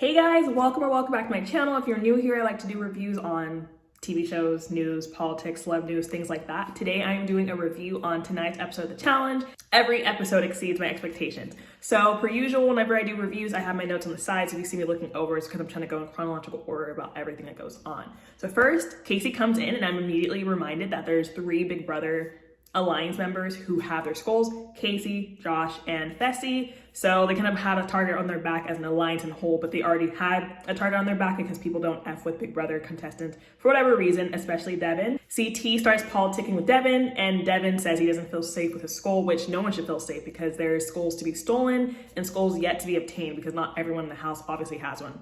Hey guys, welcome back to my channel. If you're new here, I like to do reviews on TV shows, news, politics, celeb news, things like that. Today I am doing a review on tonight's episode of The Challenge. Every episode exceeds my expectations. So per usual, whenever I do reviews, I have my notes on the side. So if you see me looking over, it's because I'm trying to go in chronological order about everything that goes on. So first, Casey comes in and I'm immediately reminded that there's 3 Big Brother Alliance members who have their skulls: Casey, Josh, and Fessy. So they kind of had a target on their back as an alliance in whole, but they already had a target on their back because people don't F with Big Brother contestants for whatever reason, especially Devin. CT starts politicking with Devin, and Devin says he doesn't feel safe with his skull, which no one should feel safe because there's skulls to be stolen and skulls yet to be obtained because not everyone in the house obviously has one.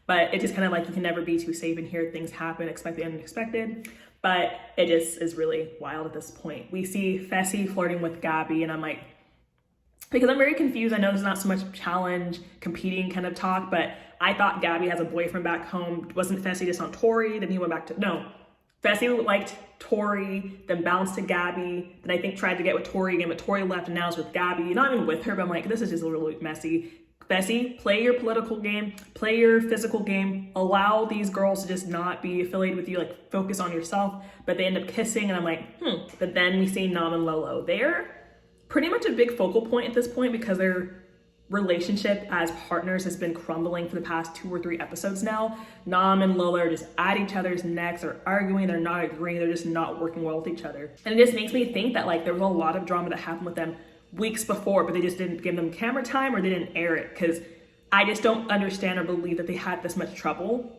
But it's just kind of like you can never be too safe in here. Things happen, expect the unexpected. But it just is really wild at this point. We see Fessy flirting with Gabby, and I'm like, because I'm very confused. I know there's not so much challenge, competing kind of talk, but I thought Gabby has a boyfriend back home. Wasn't Fessy just on Tori? Then he went back to, no. Fessy liked Tori, then bounced to Gabby, then I think tried to get with Tori again, but Tori left and now is with Gabby. Not even with her, but I'm like, this is just a little messy. Fessy, play your political game, play your physical game, allow these girls to just not be affiliated with you, like focus on yourself, but they end up kissing and I'm like, But then we see Nam and Lolo. They're pretty much a big focal point at this point because their relationship as partners has been crumbling for the past 2 or 3 episodes now. Nam and Lolo are just at each other's necks, they're arguing, they're not agreeing, they're just not working well with each other. And it just makes me think that like there was a lot of drama that happened with them weeks before, but they just didn't give them camera time or they didn't air it, because I just don't understand or believe that they had this much trouble,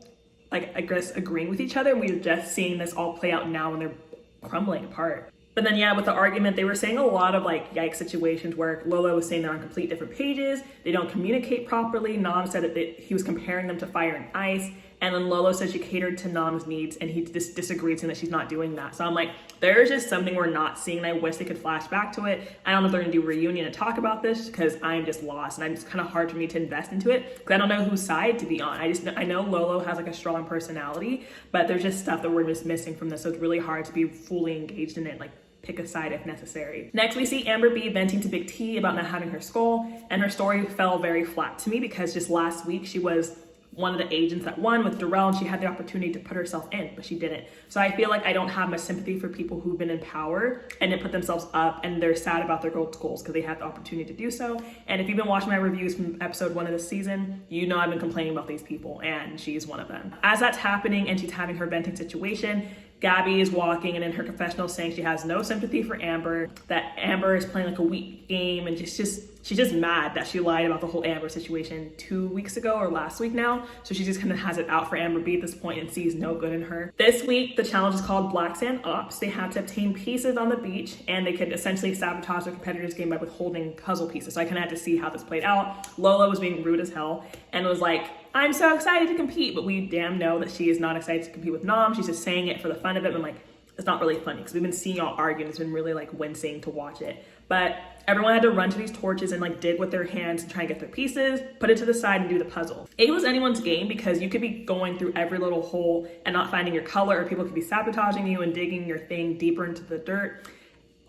like I guess agreeing with each other. And we're just seeing this all play out now when they're crumbling apart. But then yeah, with the argument, they were saying a lot of like yikes situations where Lolo was saying they're on complete different pages, they don't communicate properly. Nam said that he was comparing them to fire and ice, and then Lolo said she catered to Nam's needs and he just disagreed, saying that she's not doing that. So I'm like, there's just something we're not seeing and I wish they could flash back to it. I don't know if they're gonna do a reunion and talk about this because I'm just lost and it's kind of hard for me to invest into it because I don't know whose side to be on. I know Lolo has like a strong personality, but there's just stuff that we're just missing from this, so it's really hard to be fully engaged in it, like pick a side if necessary. Next, we see Amber B venting to Big T about not having her skull, and her story fell very flat to me because just last week she was one of the agents that won with Darrell and she had the opportunity to put herself in, but she didn't. So I feel like I don't have much sympathy for people who've been in power and then put themselves up and they're sad about their gold goals because they had the opportunity to do so. And if you've been watching my reviews from episode 1 of this season, you know I've been complaining about these people and she's one of them. As that's happening and she's having her venting situation, Gabby is walking and in her confessional saying she has no sympathy for Amber, that Amber is playing like a weak game, and she's just mad that she lied about the whole Amber situation 2 weeks ago or last week now. So she just kind of has it out for Amber B at this point and sees no good in her. This week, the challenge is called Black Sand Ops. They had to obtain pieces on the beach and they could essentially sabotage their competitor's game by withholding puzzle pieces. So I kind of had to see how this played out. Lola was being rude as hell and was like, I'm so excited to compete, but we damn know that she is not excited to compete with Nam. She's just saying it for the fun of it. But I'm like, it's not really funny because we've been seeing y'all argue and it's been really like wincing to watch it. But everyone had to run to these torches and like dig with their hands and try and get their pieces, put it to the side and do the puzzle. It was anyone's game because you could be going through every little hole and not finding your color, or people could be sabotaging you and digging your thing deeper into the dirt.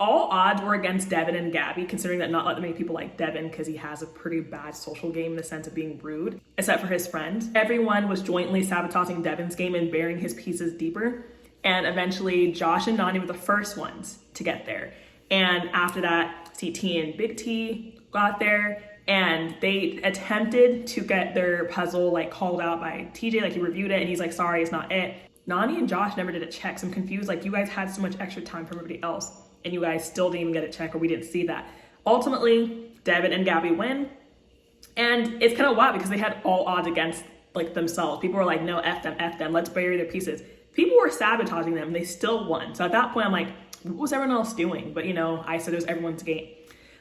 All odds were against Devin and Gabby, considering that not that many people like Devin because he has a pretty bad social game in the sense of being rude, except for his friends. Everyone was jointly sabotaging Devin's game and burying his pieces deeper. And eventually Josh and Nany were the first ones to get there. And after that, CT and Big T got there and they attempted to get their puzzle like called out by TJ, like he reviewed it and he's like, sorry, it's not it. Nany and Josh never did a check. So I'm confused, like you guys had so much extra time from everybody else and you guys still didn't even get a check, or we didn't see that. Ultimately, Devin and Gabby win. And it's kind of wild because they had all odds against like themselves. People were like, no, F them, let's bury their pieces. People were sabotaging them and they still won. So at that point, I'm like, what was everyone else doing? But I said it was everyone's game.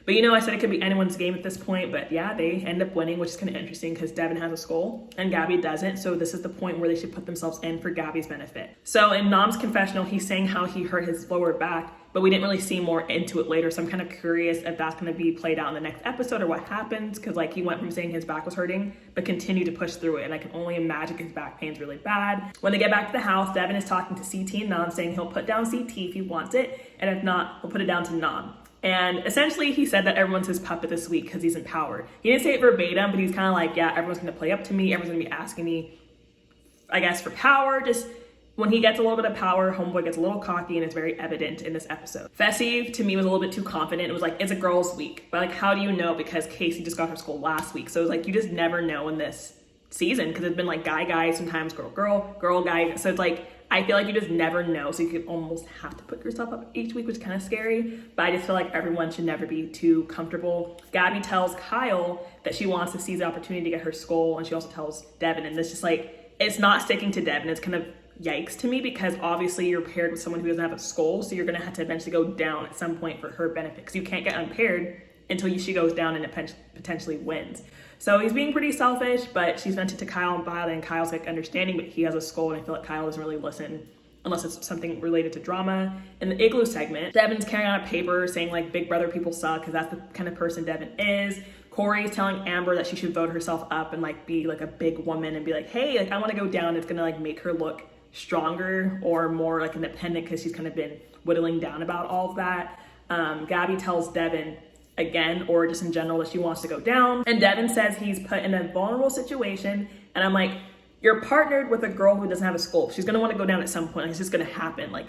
But I said it could be anyone's game at this point, but yeah, they end up winning, which is kind of interesting because Devin has a skull and Gabby doesn't. So this is the point where they should put themselves in for Gabby's benefit. So in Nam's confessional, he's saying how he hurt his lower back, but we didn't really see more into it later. So I'm kind of curious if that's going to be played out in the next episode or what happens. Cause like he went from saying his back was hurting, but continued to push through it. And I can only imagine his back pain's really bad. When they get back to the house, Devin is talking to CT and Nam saying he'll put down CT if he wants it. And if not, he'll put it down to Nam. And essentially he said that everyone's his puppet this week because he's in power. He didn't say it verbatim, but he's kind of like, yeah, everyone's going to play up to me. Everyone's going to be asking me, I guess, for power. Just when he gets a little bit of power, homeboy gets a little cocky, and it's very evident in this episode. Fessy, to me, was a little bit too confident. It was like, it's a girl's week. But like, how do you know? Because Casey just got her school last week. So it was like, you just never know in this season, because it's been like guy, sometimes girl, guy. So it's like, I feel like you just never know. So you could almost have to put yourself up each week, which is kind of scary. But I just feel like everyone should never be too comfortable. Gabby tells Kyle that she wants to seize the opportunity to get her skull. And she also tells Devin, and this just like, it's not sticking to Devin. It's kind of yikes to me, because obviously you're paired with someone who doesn't have a skull, so you're gonna have to eventually go down at some point for her benefit, because you can't get unpaired until she goes down and it potentially wins. So he's being pretty selfish, but she's vented to Kyle about it, and Kyle's like understanding, but he has a skull, and I feel like Kyle doesn't really listen unless it's something related to drama. In the igloo segment, Devin's carrying on a paper saying like Big Brother people suck, because that's the kind of person Devin is. Corey's telling Amber that she should vote herself up and like be like a big woman and be like, hey, like I want to go down. It's gonna like make her look stronger or more like independent, because she's kind of been whittling down about all of that. Gabby tells Devin again, or just in general, that she wants to go down, and Devin says he's put in a vulnerable situation, and I'm like, you're partnered with a girl who doesn't have a skull. She's gonna want to go down at some point. Like, it's just gonna happen. Like,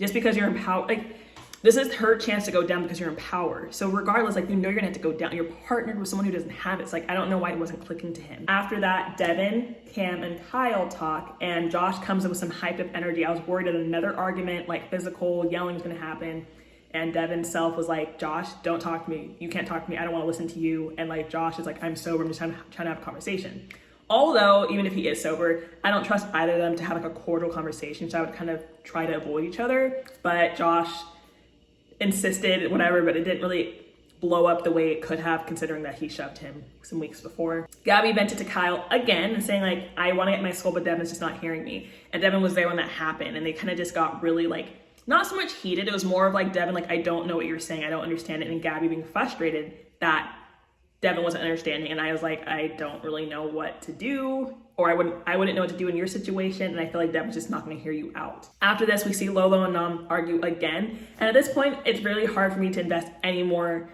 just because you're in power, like this is her chance to go down because you're in power. So regardless, like, you know you're gonna have to go down. You're partnered with someone who doesn't have it. It's like, I don't know why it wasn't clicking to him. After that, Devin, Cam, and Kyle talk, and Josh comes in with some hyped up energy. I was worried that another argument, like physical yelling, was gonna happen. And Devin's self was like, Josh, don't talk to me. You can't talk to me. I don't want to listen to you. And like, Josh is like, I'm sober. I'm just trying to have a conversation. Although, even if he is sober, I don't trust either of them to have like a cordial conversation. So I would kind of try to avoid each other. But Josh insisted, whatever, but it didn't really blow up the way it could have, considering that he shoved him some weeks before. Gabby vented to Kyle again and saying like, I want to get my skull, but Devin's just not hearing me. And Devin was there when that happened. And they kind of just got really like, not so much heated. It was more of like Devin, like, I don't know what you're saying. I don't understand it. And Gabby being frustrated that Devin wasn't understanding. And I was like, I don't really know what to do, or I wouldn't know what to do in your situation. And I feel like Devin's just not going to hear you out. After this, we see Lolo and Nam argue again. And at this point, it's really hard for me to invest any more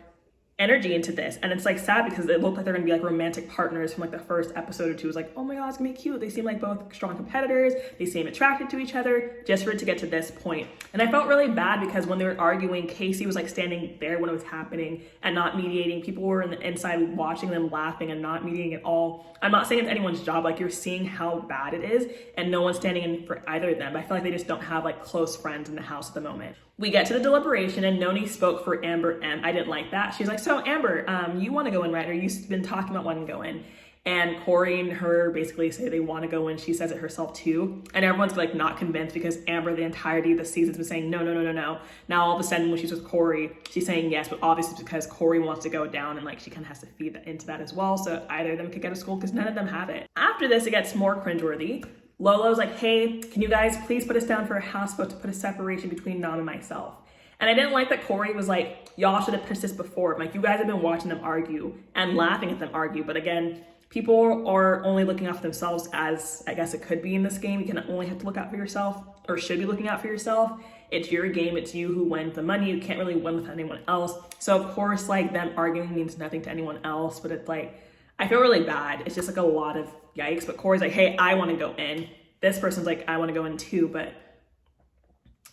energy into this. And it's like sad, because it looked like they're gonna be like romantic partners from like the first episode or two. It was like, oh my god, it's gonna be cute. They seem like both strong competitors. They seem attracted to each other, just for it to get to this point. And I felt really bad, because when they were arguing, Casey was like standing there when it was happening and not mediating. People were in the inside watching them laughing and not mediating at all. I'm not saying it's anyone's job. Like, you're seeing how bad it is, and no one's standing in for either of them. But I feel like they just don't have like close friends in the house at the moment. We get to the deliberation, and Noni spoke for Amber M. I didn't like that. She's like, so Amber, you want to go in, right? Or you've been talking about wanting to go in. And Corey and her basically say they want to go in. She says it herself too. And everyone's like not convinced, because Amber the entirety of the season's been saying no. Now all of a sudden when she's with Corey, she's saying yes, but obviously it's because Corey wants to go down, and like she kind of has to feed that into that as well. So either of them could get a school, because none of them have it. After this, it gets more cringeworthy. Lolo's like, hey, can you guys please put us down for a house vote to put a separation between Nam and myself? And I didn't like that Corey was like, y'all should have pitched this before. I'm like, you guys have been watching them argue and laughing at them argue. But again, people are only looking out for themselves, as I guess it could be in this game. You can only have to look out for yourself, or should be looking out for yourself. It's your game. It's you who wins the money. You can't really win with anyone else. So of course, like, them arguing means nothing to anyone else. But it's like, I feel really bad. It's just like a lot of yikes. But Corey's like, hey, I want to go in. This person's like, I want to go in too. But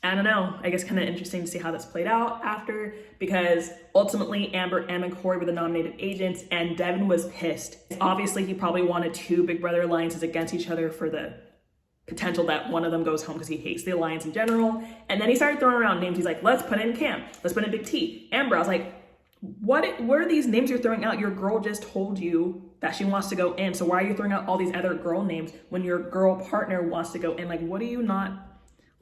I don't know. I guess kind of interesting to see how this played out after, because ultimately Amber, Em, and Corey were the nominated agents, and Devin was pissed. Obviously, he probably wanted two Big Brother alliances against each other for the potential that one of them goes home, because he hates the alliance in general. And then he started throwing around names. He's like, let's put in Cam. Let's put in Big T. Amber. I was like, what are these names you're throwing out? Your girl just told you that she wants to go in. So why are you throwing out all these other girl names when your girl partner wants to go in? Like, what are you not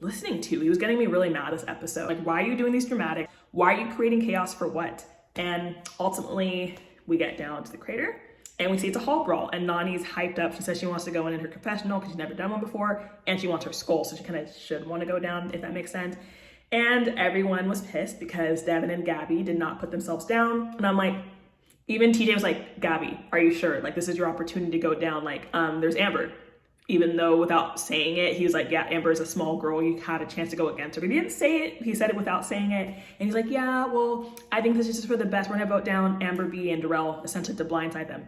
listening to? He was getting me really mad this episode. Like, why are you doing these dramatic? Why are you creating chaos for what? And ultimately, we get down to the crater, and we see it's a hall brawl, and Nani's hyped up. She says she wants to go in her confessional because she's never done one before, and she wants her skull, so she kind of should want to go down, if that makes sense. And everyone was pissed because Devin and Gabby did not put themselves down. And I'm like, even TJ was like, Gabby, are you sure? Like, this is your opportunity to go down. Like, there's Amber. even though without saying it, he was like, yeah, Amber is a small girl. You had a chance to go against her. But he didn't say it. He said it without saying it. And he's like, yeah, well, I think this is just for the best. We're going to vote down Amber B and Darrell, essentially to blindside them.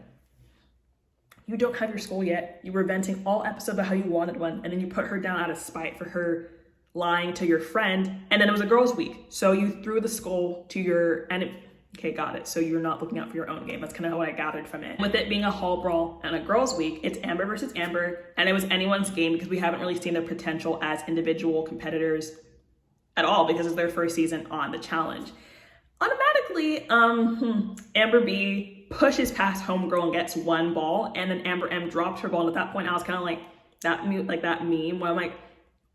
You don't have your skull yet. You were venting all episode about how you wanted one. And then you put her down out of spite for her lying to your friend. And then it was a girls' week. So you threw the skull to your enemy. Okay, got it. So you're not looking out for your own game. That's kind of what I gathered from it. With it being a hall brawl and a girls' week, it's Amber versus Amber, and it was anyone's game because we haven't really seen their potential as individual competitors at all because it's their first season on the challenge. Automatically, Amber B pushes past Homegirl and gets one ball, and then Amber M dropped her ball. And at that point, I was kind of like that meme where I'm like,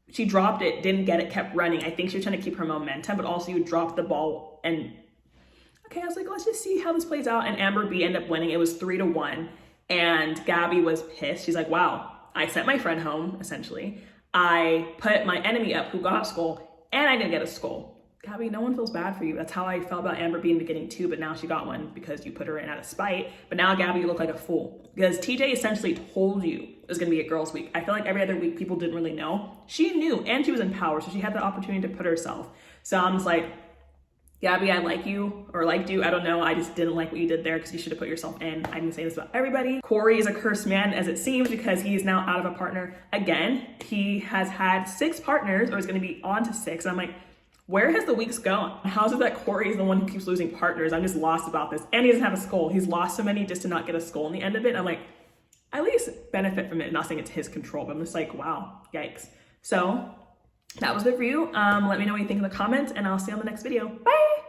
she dropped it, didn't get it, kept running. I think she was trying to keep her momentum, but also you dropped the ball and okay, I was like, let's just see how this plays out. And Amber B ended up winning. It was 3-1. And Gabby was pissed. She's like, wow, I sent my friend home, essentially. I put my enemy up who got a skull, and I didn't get a skull. Gabby, no one feels bad for you. That's how I felt about Amber B in the beginning too, but now she got one because you put her in out of spite. But now, Gabby, you look like a fool. Because TJ essentially told you it was going to be a girls' week. I feel like every other week people didn't really know. She knew, and she was in power, so she had the opportunity to put herself. So I'm just like, Gabby, I like you, or liked you, I don't know. I just didn't like what you did there because you should have put yourself in. I'm gonna say this about everybody. Corey is a cursed man as it seems because he is now out of a partner again. He has had 6 partners, or is gonna be on to 6. And I'm like, where has the weeks gone? How is it that Corey is the one who keeps losing partners? I'm just lost about this. And he doesn't have a skull. He's lost so many just to not get a skull in the end of it. I'm like, at least benefit from it. I'm not saying it's his control, but I'm just like, wow, yikes. So that was the review. Let me know what you think in the comments, and I'll see you on the next video. Bye.